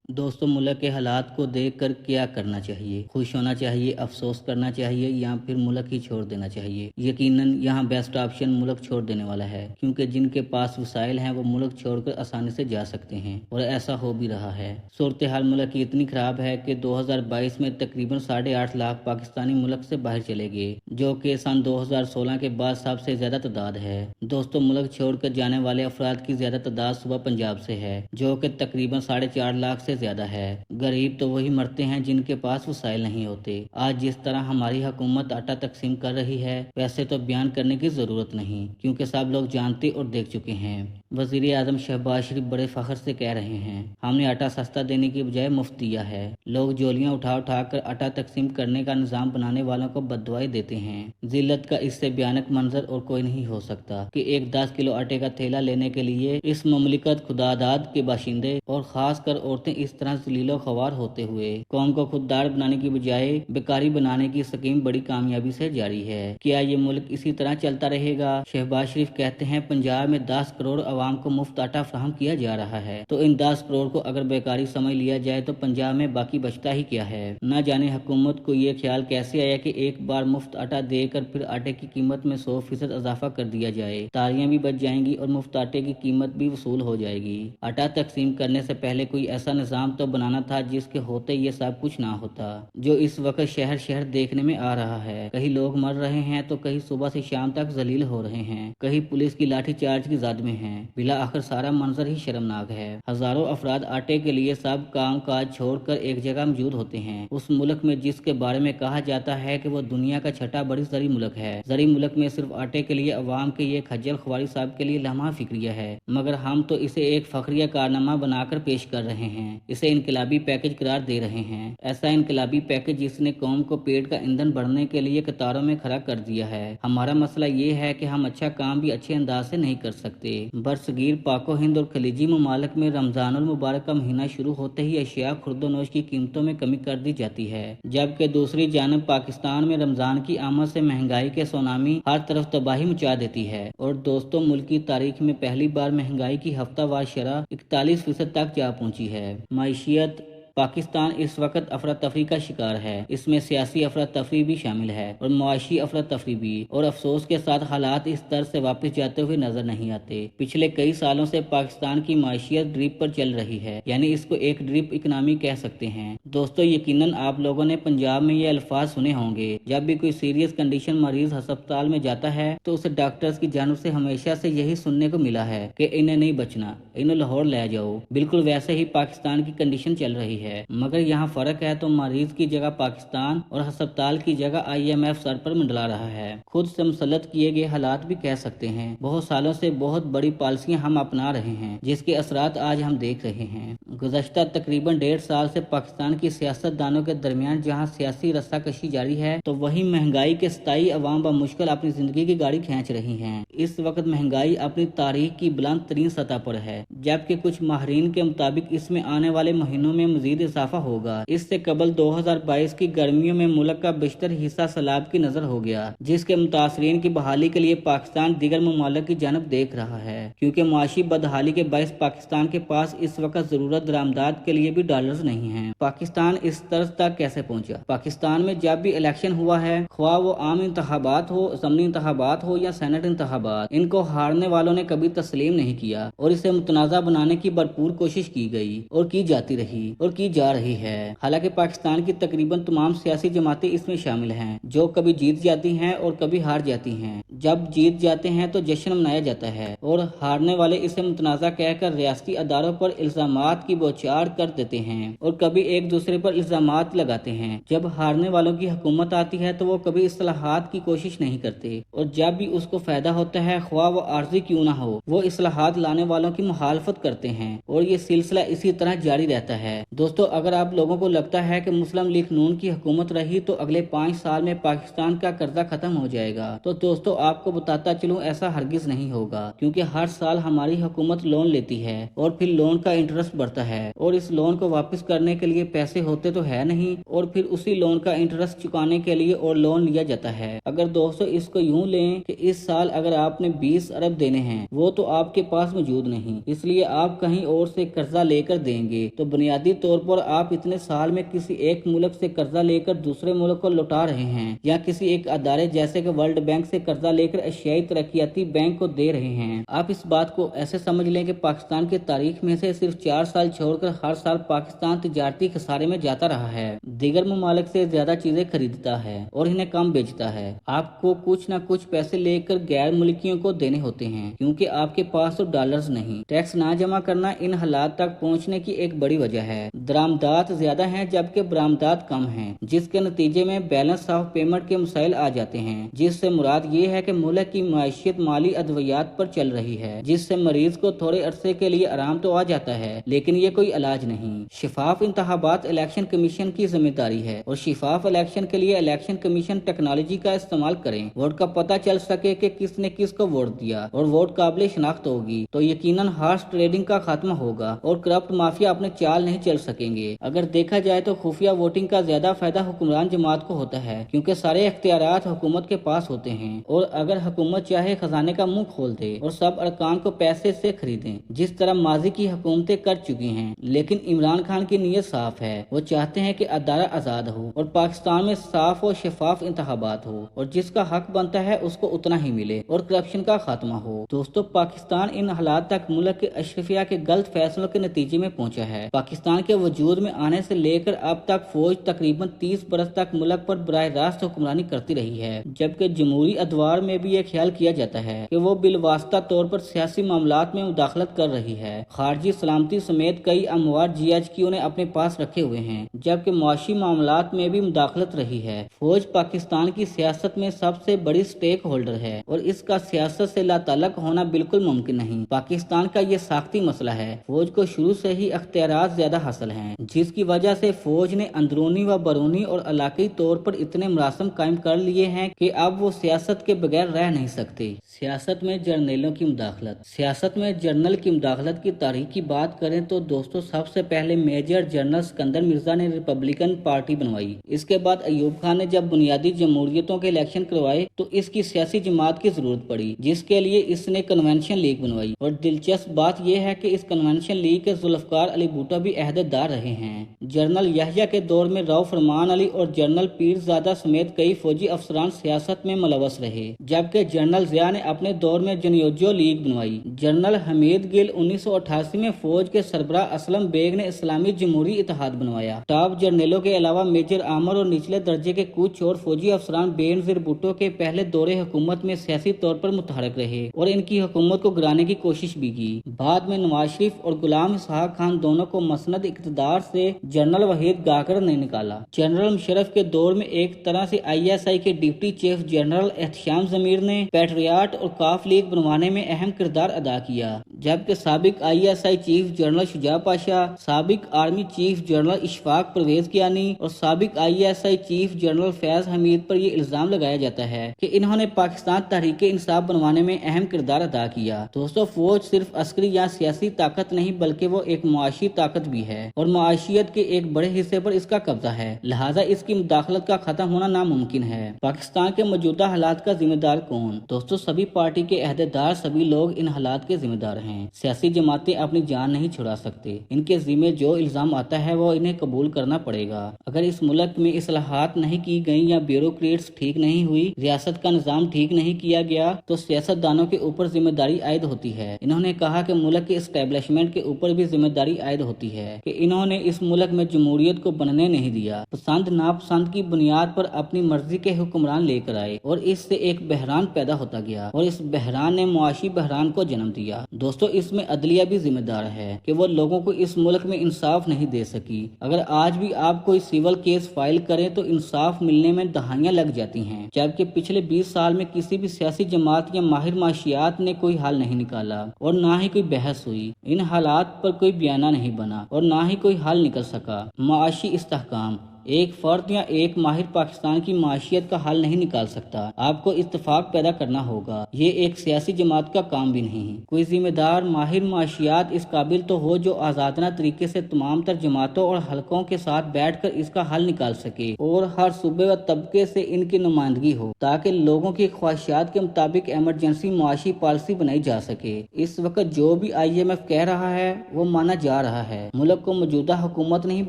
दोस्तों, मुल्क के हालात को देख कर क्या करना चाहिए? खुश होना चाहिए, अफसोस करना चाहिए या फिर मुल्क ही छोड़ देना चाहिए? यकीनन यहाँ बेस्ट ऑप्शन मुल्क छोड़ देने वाला है, क्योंकि जिनके पास वसाइल हैं वो मुल्क छोड़कर आसानी से जा सकते हैं और ऐसा हो भी रहा है। सूरत हाल मुल्क की इतनी खराब है कि 2022 में तकरीबन 8.5 लाख पाकिस्तानी मुल्क से बाहर चले गए, जो कि सन 2016 के बाद सबसे ज्यादा तादाद है। दोस्तों, मुल्क छोड़कर जाने वाले अफराद की ज्यादा तादाद सुबह पंजाब से है, जो कि तकरीबन 4.5 लाख से ज्यादा है। गरीब तो वही मरते हैं जिनके पास वसाइल नहीं होते। आज जिस तरह हमारी हुकूमत आटा तकसीम कर रही है, वैसे तो बयान करने की जरूरत नहीं, क्योंकि सब लोग जानते और देख चुके हैं। वजीर आजम शहबाज शरीफ बड़े फख्र से कह रहे हैं, हमने आटा सस्ता देने की बजाय मुफ्त दिया है। लोग जोलियां उठा उठा कर आटा तकसीम करने का निजाम बनाने वालों को बददुआएं देते हैं। जिल्लत का इससे भयानक मंजर और कोई नहीं हो सकता कि एक 10 किलो आटे का थैला लेने के लिए इस मुमलिकत खुदादाद के बाशिंदे और खास कर औरतें इस तरह जलीलो ख्वार होते हुए कौम को खुददार बनाने की बजाय बेकारी बनाने की स्कीम बड़ी कामयाबी से जारी है। क्या ये मुल्क इसी तरह चलता रहेगा? शहबाज शरीफ कहते हैं, पंजाब में 10 करोड़ आवाम को मुफ्त आटा फराहम किया जा रहा है, तो इन 10 करोड़ को अगर बेकारी समझ लिया जाए तो पंजाब में बाकी बचता ही क्या है। न जाने हुकूमत को ये ख्याल कैसे आया कि एक बार मुफ्त आटा देकर फिर आटे की कीमत में 100% इजाफा कर दिया जाए। तालियां भी बच जाएंगी और मुफ्त आटे की कीमत भी वसूल हो जाएगी। आटा तकसीम करने से पहले कोई ऐसा निजाम तो बनाना था जिसके होते ये सब कुछ ना होता, जो इस वक्त शहर शहर देखने में आ रहा है। कहीं लोग मर रहे हैं तो कहीं सुबह से शाम तक जलील हो रहे हैं, कहीं पुलिस की लाठी चार्ज की जद में हैं। बिला आखिर सारा मंजर ही शर्मनाक है। हजारों अफराद आटे के लिए सब काम काज छोड़कर एक जगह मौजूद होते हैं, उस मुल्क में जिसके बारे में कहा जाता है कि वो दुनिया का छठा बड़ी जरी मुल्क है। जरी मुल्क में सिर्फ आटे के लिए अवाम के ये खज्जल ख्वारी साहब के लिए लम्हा फिक्रिया है, मगर हम तो इसे एक फखरिया कारनामा बनाकर पेश कर रहे हैं। इसे इनकलाबी पैकेज करार दे रहे हैं। ऐसा इनकलाबी पैकेज जिसने कौम को पेट का ईंधन बढ़ने के लिए कतारों में खड़ा कर दिया है। हमारा मसला ये है कि हम अच्छा काम भी अच्छे अंदाज से नहीं कर सकते। बरसगीर पाको हिंद और खलीजी ममालिक में रमजानुल मुबारक का महीना शुरू होते ही अशिया खुर्दोनोश की कीमतों में कमी कर दी जाती है, जबकि दूसरी जानब पाकिस्तान में रमजान की आमद से महंगाई के सुनामी हर तरफ तबाही मचा देती है। और दोस्तों, मुल्क की तारीख में पहली बार महंगाई की हफ्तावार शरह 41% तक जा पहुंची है। माशियत पाकिस्तान इस वक्त अफरा तफरी का शिकार है। इसमें सियासी अफरा तफरी भी शामिल है और मुआशी अफरा तफरी भी। और अफसोस के साथ हालात इस तरह से वापस जाते हुए नजर नहीं आते। पिछले कई सालों से पाकिस्तान की माशियत ड्रिप पर चल रही है, यानी इसको एक ड्रिप इकनॉमी कह सकते हैं। दोस्तों, यकीनन आप लोगों ने पंजाब में ये अल्फाज सुने होंगे, जब भी कोई सीरियस कंडीशन मरीज अस्पताल में जाता है तो उसे डॉक्टर्स की जानब से हमेशा से यही सुनने को मिला है कि इन्हें नहीं बचना, इन्हें लाहौर ले जाओ। बिल्कुल वैसे ही पाकिस्तान की कंडीशन चल रही है, मगर यहाँ फर्क है तो मरीज की जगह पाकिस्तान और अस्पताल की जगह IMF सर पर मंडला रहा है। खुद से मुसल्लत किए गए हालात भी कह सकते हैं। बहुत सालों से बहुत बड़ी पॉलिसियां हम अपना रहे हैं, जिसके असरात आज हम देख रहे हैं। गुज़श्ता तकरीबन 1.5 साल से पाकिस्तान की सियासतदानों के दरमियान जहाँ सियासी रस्साकशी जारी है, तो वही महंगाई के सताई अवाम बमुश्किल अपनी जिंदगी की गाड़ी खींच रही है। इस वक्त महंगाई अपनी तारीख की बुलंद तरीन सतह पर है, जबकि कुछ माहरीन के मुताबिक इसमें आने वाले महीनों में मजीद इजाफा होगा। इससे कबल 2022 की गर्मियों में मुल्क का बेशतर हिस्सा सैलाब की नजर हो गया, जिसके मुतासरीन की बहाली के लिए पाकिस्तान दीगर ममालिक की जानब देख रहा है, क्योंकि मुआशी बदहाली के बायस पाकिस्तान के पास इस वक्त जरूरत दरामदाद के लिए भी डॉलर्स नहीं है। पाकिस्तान इस तर्ज तक कैसे पहुंचा? पाकिस्तान में जब भी इलेक्शन हुआ है, ख्वाह वो आम इंतखाबात हो, असम्बली इंतखाबात हो या सेनेट इंतखाबात, इनको हारने वालों ने कभी तस्लीम नहीं किया और इसे मुतनाज़ा बनाने की भरपूर कोशिश की गई और की जाती रही और की जा रही है। हालांकि पाकिस्तान की तकरीबन तमाम सियासी जमातें इसमें शामिल हैं, जो कभी जीत जाती हैं और कभी हार जाती हैं। जब जीत जाते हैं तो जश्न मनाया जाता है और हारने वाले इसे मुतनाज़ा कहकर रियासती अदारों पर इल्जामात की बौछार कर देते हैं और कभी एक दूसरे पर इल्जामात लगाते हैं। जब हारने वालों की हुकूमत आती है तो वो कभी इस्लाहात की कोशिश नहीं करते और जब भी उसको फायदा होता है, ख्वाह वो आर्जी क्यों ना हो, वो इस्लाहात लाने वालों की मुखालफत करते हैं और ये सिलसिला इसी तरह जारी रहता है। दोस्तों, दोस्तों अगर आप लोगों को लगता है कि मुस्लिम लीग नून की हुकूमत रही तो अगले 5 साल में पाकिस्तान का कर्जा खत्म हो जाएगा, तो दोस्तों आपको बताता चलूं ऐसा हरगिज नहीं होगा, क्योंकि हर साल हमारी हुकूमत लोन लेती है और फिर लोन का इंटरेस्ट बढ़ता है और इस लोन को वापस करने के लिए पैसे होते तो है नहीं और फिर उसी लोन का इंटरेस्ट चुकाने के लिए और लोन लिया जाता है। अगर दोस्तों इसको यूं लें कि इस साल अगर आपने 20 अरब देने हैं वो तो आपके पास मौजूद नहीं, इसलिए आप कहीं और से कर्जा लेकर देंगे, तो बुनियादी तौर पर आप इतने साल में किसी एक मुल्क से कर्जा लेकर दूसरे मुल्क को लौटा रहे हैं या किसी एक अदारे जैसे कि वर्ल्ड बैंक से कर्जा लेकर एशियाई तरक्याती बैंक को दे रहे हैं। आप इस बात को ऐसे समझ लें कि पाकिस्तान की तारीख में से सिर्फ 4 साल छोड़कर हर साल पाकिस्तान तिजारती खसारे में जाता रहा है, दीगर ममालिक से ज्यादा चीजें खरीदता है और इन्हें कम बेचता है। आपको कुछ न कुछ पैसे लेकर गैर मुल्कियों को देने होते हैं क्योंकि आपके पास तो डॉलर्स नहीं। टैक्स ना जमा करना इन हालात तक पहुंचने की एक बड़ी वजह है। दरामदात ज्यादा हैं जबकि बरामदात कम हैं, जिसके नतीजे में बैलेंस ऑफ पेमेंट के मसाइल आ जाते हैं, जिससे मुराद ये है कि मुल्क की माशियत माली अद्वियात पर चल रही है, जिससे मरीज को थोड़े अरसे के लिए आराम तो आ जाता है लेकिन ये कोई इलाज नहीं। शिफाफ इंतखाबात इलेक्शन कमीशन की जिम्मेदारी है और शिफाफ इलेक्शन के लिए इलेक्शन कमीशन टेक्नोलॉजी का इस्तेमाल करें। वोट का पता चल सके कि किसने किसको वोट दिया और वोट काबिल शनाख्त होगी तो यकीनन हार्स ट्रेडिंग का खात्मा होगा और करप्ट माफिया अपने चाल नहीं चल सकेंगे। अगर देखा जाए तो खुफिया वोटिंग का ज्यादा फायदा हुक्मरान जमात को होता है क्योंकि सारे इख्तियारात हुकूमत के पास होते हैं और अगर हुकूमत चाहे खजाने का मुंह खोल दे और सब अरकान को पैसे से खरीदें, जिस तरह माजी की हुकूमतें कर चुकी हैं। लेकिन इमरान खान की नीयत साफ है, वो चाहते हैं कि अदारा आजाद हो और पाकिस्तान में साफ और शफाफ इंतखाबात हो और जिसका हक बनता है उसको उतना ही मिले और करप्शन का खात्मा हो। दोस्तों पाकिस्तान इन हालात तक मुल्क के अशरफिया के गलत फैसलों के नतीजे में पहुंचा है। पाकिस्तान के वजूद में आने से लेकर अब तक फौज तकरीबन 30 बरस तक मुल्क पर बराह रास्त हुक्मरानी करती रही है, जबकि जमहूरी अदवार में भी यह ख्याल किया जाता है कि वो बिलवास्ता तौर पर सियासी मामलात में मुदाखलत कर रही है। खारजी सलामती समेत कई अमवार GHQ ने अपने पास रखे हुए हैं, जबकि मुआशी मामलात में भी मुदाखलत रही है। फौज पाकिस्तान की सियासत में सबसे बड़ी स्टेक होल्डर है और इसका सियासत से लाताल्लुक होना बिल्कुल मुमकिन नहीं। पाकिस्तान का ये साख्ती मसला है। फौज को शुरू से ही अख्तियारात ज्यादा हासिल हैं, जिसकी वजह से फौज ने अंदरूनी व बरूनी और इलाकाई तौर पर इतने मरासम कायम कर लिए हैं कि अब वो सियासत के बगैर रह नहीं सकते। सियासत में जर्नलों की मुदाखलत। सियासत में जर्नल की मुदाखलत की तारीख की बात करें तो दोस्तों सबसे पहले मेजर जनरल सिकंदर मिर्जा ने रिपब्लिकन पार्टी बनवाई। इसके बाद अयूब खान ने जब बुनियादी जमहूरियतों के इलेक्शन करवाए तो इसकी सियासी जमात की जरूरत पड़ी, जिसके लिए इसने कन्वेंशन लीग बनवाई। और दिलचस्प बात यह है कि इस कन्वेंशन लीग के जुल्फकार अली भुट्टो भी अहदेदार रहे हैं। जनरल यहया के दौर में राव फरमान अली और जनरल पीरजादा समेत कई फौजी अफसरान सियासत में मुलव्वस रहे, जबकि जनरल जिया ने अपने दौर में जनियोजो लीग बनवाई। जनरल हमीद गिल 1988 में फौज के सरबराह असलम बेग ने इस्लामी जमहूरी इत्तेहाद बनवाया। टॉप जनरलों के अलावा मेजर आमर और निचले दर्जे के कुछ और फौजी अफसरान बेनजीर भुट्टो के पहले दौरे हुकूमत में सियासी तौर पर मुतहरक रहे और इनकी हुकूमत को गिराने की कोशिश भी की। बाद में नवाज शरीफ और गुलाम इसहाक खान दोनों को मसनद इक़्तिदार से जनरल वहीद गाकर ने निकाला। जनरल मुशर्रफ के दौर में एक तरह से ISI के डिप्टी चीफ जनरल एहतिशाम जमीर ने पैट्रियाट और काफ लीग बनवाने में अहम किरदार अदा किया, जबकि साबिक ISI chief general Shuja Pasha, साबिक army chief general Ishfaq Pervez Kayani और साबिक ISI chief general Faiz Hameed पर यह इल्जाम लगाया जाता है कि इन्होंने पाकिस्तान तहरीक इंसाफ बनवाने में अहम किरदार अदा किया। दोस्तों फौज सिर्फ अस्करी या सियासी ताकत नहीं बल्कि वो एक मुआशी ताकत भी है और मुआशियत के एक बड़े हिस्से पर इसका कब्जा है, लिहाजा इसकी मुदाखलत का खत्म होना नामुमकिन है। पाकिस्तान के मौजूदा हालात का जिम्मेदार कौन? दोस्तों सभी पार्टी के अहदेदार, सभी लोग इन हालात के जिम्मेदार हैं। सियासी जमातें अपनी जान नहीं छुड़ा सकते, इनके जिम्मे जो इल्जाम आता है वो इन्हें कबूल करना पड़ेगा। अगर इस मुल्क में इस्लाहात नहीं की गई या ब्यूरोक्रेट्स ठीक नहीं हुई, रियासत का निजाम ठीक नहीं किया गया तो सियासतदानों के ऊपर जिम्मेदारी आयद होती है। इन्होंने कहा कि मुल्क के एस्टेब्लिशमेंट के ऊपर भी जिम्मेदारी आयद होती है कि इन्होंने इस मुल्क में जमहूरियत को बनने नहीं दिया। पसंद नापसंद की बुनियाद पर अपनी मर्जी के हुक्मरान लेकर आए और इससे एक बहरान पैदा होता गया और इस बहरान ने मुआशी बहरान को जन्म दिया। दोस्तों इसमें अदलिया भी जिम्मेदार है कि वो लोगों को इस मुल्क में इंसाफ नहीं दे सकी। अगर आज भी आप कोई सिविल केस फाइल करें तो इंसाफ मिलने में दहाइयां लग जाती हैं, जबकि पिछले 20 साल में किसी भी सियासी जमात या माहिर माशियात ने कोई हल नहीं निकाला और ना ही कोई बहस हुई। इन हालात पर कोई बयाना नहीं बना और ना ही कोई हल निकल सकता। सका। माशी इस्तेहकाम, एक फर्द या एक माहिर पाकिस्तान की माशियत का हल नहीं निकाल सकता। आपको इत्तेफाक पैदा करना होगा। ये एक सियासी जमात का काम भी नहीं है। कोई जिम्मेदार माहिर माशियात इस काबिल तो हो जो आज़ादना तरीके से तमाम तर जमातों और हलकों के साथ बैठ कर इसका हल निकाल सके और हर सूबे व तबके से इनकी नुमाइंदगी हो, ताकि लोगों की ख्वाहिशात के मुताबिक एमरजेंसी माशी पॉलिसी बनाई जा सके। इस वक्त जो भी IMF कह रहा है वो माना जा रहा है। मुल्क को मौजूदा हुकूमत नहीं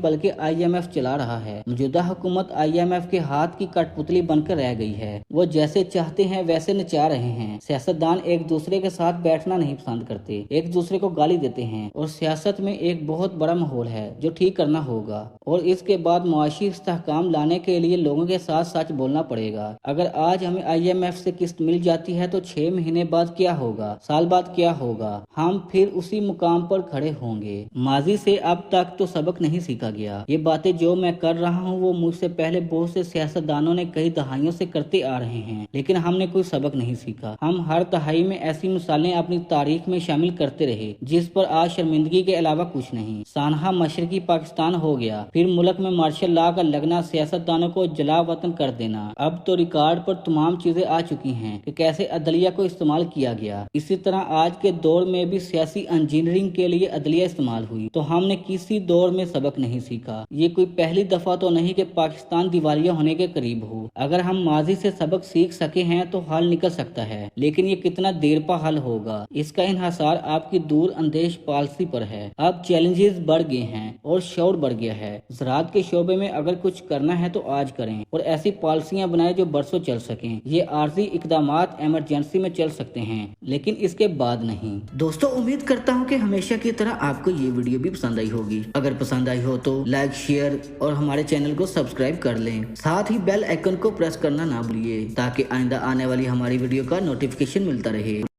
बल्कि IMF चला रहा है। मौजूदा हुकूमत IMF के हाथ की कठपुतली बनकर रह गई है। वो जैसे चाहते हैं वैसे नचा रहे हैं। सियासतदान एक दूसरे के साथ बैठना नहीं पसंद करते, एक दूसरे को गाली देते हैं और सियासत में एक बहुत बड़ा माहौल है जो ठीक करना होगा। और इसके बाद मुआशी इस्तेहकाम लाने के लिए लोगों के साथ सच बोलना पड़ेगा। अगर आज हमें IMF से किस्त मिल जाती है तो 6 महीने बाद क्या होगा, साल बाद क्या होगा, हम फिर उसी मुकाम पर खड़े होंगे। माजी से अब तक तो सबक नहीं सीखा गया। ये बातें जो मैं कर रहा हूँ वो मुझसे पहले बहुत से सियासतदानों ने कई दहाइयों से करते आ रहे हैं, लेकिन हमने कोई सबक नहीं सीखा। हम हर दहाई में ऐसी मिसालें अपनी तारीख में शामिल करते रहे जिस पर आज शर्मिंदगी के अलावा कुछ नहीं। सानहा मशरकी पाकिस्तान हो गया, फिर मुल्क में मार्शल लॉ का लगना, सियासतदानों को जला वतन कर देना। अब तो रिकॉर्ड पर तमाम चीजें आ चुकी हैं कि कैसे अदलिया को इस्तेमाल किया गया। इसी तरह आज के दौर में भी सियासी इंजीनियरिंग के लिए अदलिया इस्तेमाल हुई, तो हमने किसी दौर में सबक नहीं सीखा। ये कोई पहली दफा तो नहीं कि पाकिस्तान दिवालिया होने के करीब हो। अगर हम माजी से सबक सीख सके हैं तो हल निकल सकता है, लेकिन ये कितना देर पा हल होगा, इसका इन्हासार आपकी दूर अंदेश पॉलिसी पर है। अब चैलेंजेस बढ़ गए हैं और शौर बढ़ गया है। ज़राअत के शोबे में अगर कुछ करना है तो आज करें और ऐसी पॉलिसियां बनाएं जो बरसों चल सकें। ये आर्जी इकदामात एमरजेंसी में चल सकते हैं, लेकिन इसके बाद नहीं। दोस्तों, उम्मीद करता हूँ कि हमेशा की तरह आपको ये वीडियो भी पसंद आई होगी। अगर पसंद आई हो तो लाइक, शेयर और हमारे चैनल को सब्सक्राइब कर लें। साथ ही बेल आइकन को प्रेस करना ना भूलिए ताकि आइंदा आने वाली हमारी वीडियो का नोटिफिकेशन मिलता रहे।